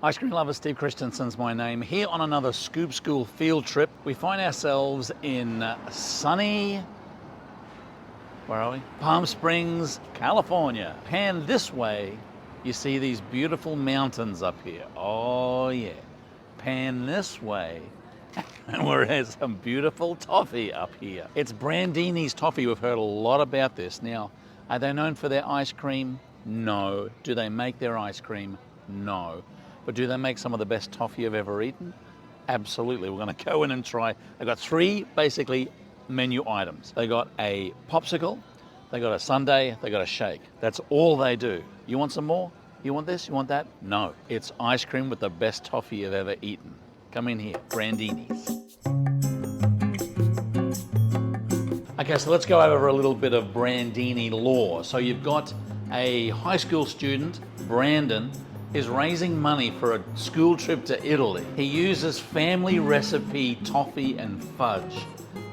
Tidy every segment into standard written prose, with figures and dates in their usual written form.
Ice cream lover Steve Christensen's my name. Here on another Scoop School field trip, we find ourselves in sunny, where are we? Palm Springs, California. Pan this way, you see these beautiful mountains up here. Oh yeah. Pan this way, and we're at some beautiful toffee up here. It's Brandini's Toffee. We've heard a lot about this. Now, are they known for their ice cream? No. Do they make their ice cream? No. But do they make some of the best toffee I've ever eaten? Absolutely. We're going to go in and try. They've got three basically menu items. They got a popsicle, they got a sundae, they got a shake. That's all they do. You want some more? You want this? You want that? No. It's ice cream with the best toffee you've ever eaten. Come in here, Brandini's. Okay, so let's go over a little bit of Brandini lore. So you've got a high school student, Brandon, is raising money for a school trip to Italy. He uses family recipe toffee and fudge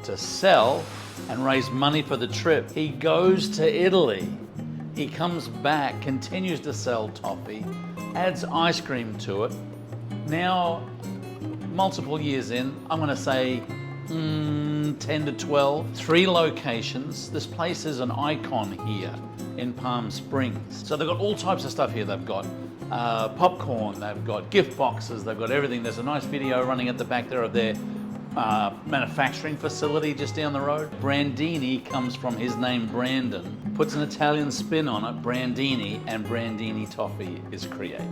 to sell and raise money for the trip. He goes to Italy. He comes back, continues to sell toffee, adds ice cream to it. Now, multiple years in, I'm gonna say 10 to 12, 3 locations. This place is an icon here in Palm Springs. So they've got all types of stuff here. They've got popcorn, they've got gift boxes, they've got everything. There's a nice video running at the back there of their manufacturing facility just down the road. Brandini comes from his name Brandon, puts an Italian spin on it, Brandini, and Brandini Toffee is created.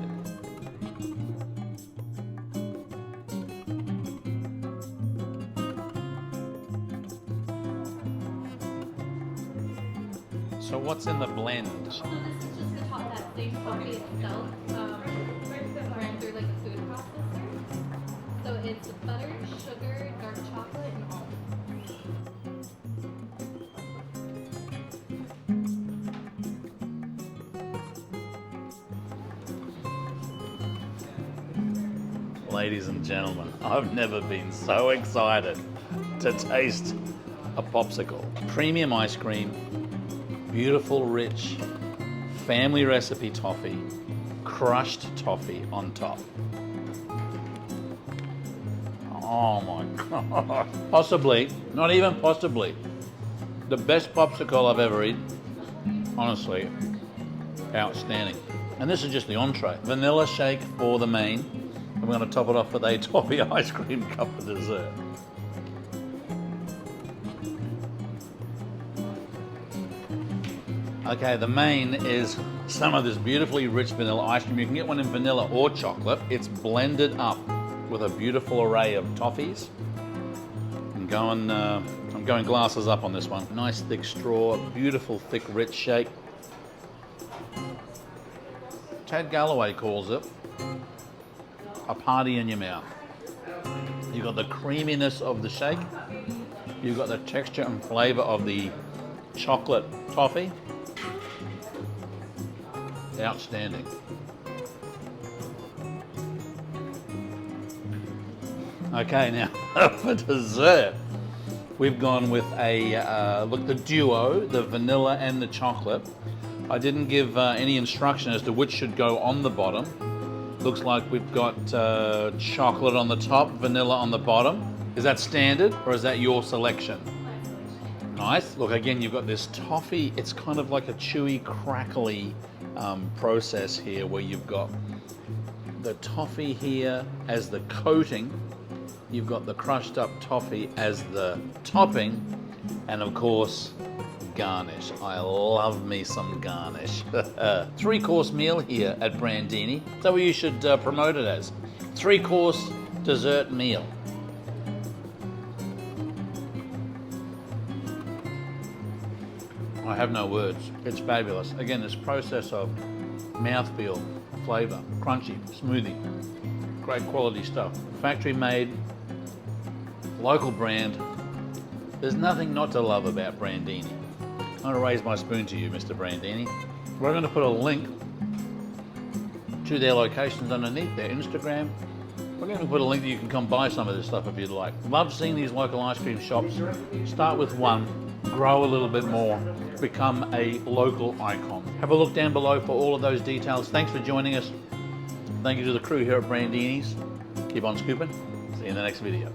So what's in the blend? So this is just the top that same coffee itself, ran through like a food processor. So it's butter, sugar, dark chocolate, and almonds. Ladies and gentlemen, I've never been so excited to taste a popsicle. Premium ice cream, beautiful, rich, family recipe toffee, crushed toffee on top. Oh my God. Possibly, not even possibly, the best popsicle I've ever eaten. Honestly, outstanding. And this is just the entree. Vanilla shake for the main. And we're going to top it off with a toffee ice cream cup for dessert. Okay, the main is some of this beautifully rich vanilla ice cream. You can get one in vanilla or chocolate. It's blended up with a beautiful array of toffees. I'm going glasses up on this one. Nice thick straw, beautiful thick rich shake. Tad Galloway calls it a party in your mouth. You've got the creaminess of the shake. You've got the texture and flavor of the chocolate toffee. Outstanding. Okay, now for dessert, we've gone with a, look, the duo, the vanilla and the chocolate. I didn't give any instruction as to which should go on the bottom. Looks like we've got chocolate on the top, vanilla on the bottom. Is that standard or is that your selection? Nice. Look, again, you've got this toffee. It's kind of like a chewy, crackly process here where you've got the toffee here as the coating. You've got the crushed up toffee as the topping. And of course, garnish. I love me some garnish. 3-course meal here at Brandini. Is that what you should promote it as? 3-course dessert meal. I have no words. It's fabulous. Again, this process of mouthfeel, flavor, crunchy, smoothie, great quality stuff. Factory made, local brand. There's nothing not to love about Brandini. I'm going to raise my spoon to you, Mr. Brandini. We're going to put a link to their locations underneath, their Instagram. We're going to put a link that you can come buy some of this stuff if you'd like. Love seeing these local ice cream shops. Start with one, grow a little bit more, become a local icon. Have a look down below for all of those details. Thanks for joining us. Thank you to the crew here at Brandini's. Keep on scooping. See you in the next video.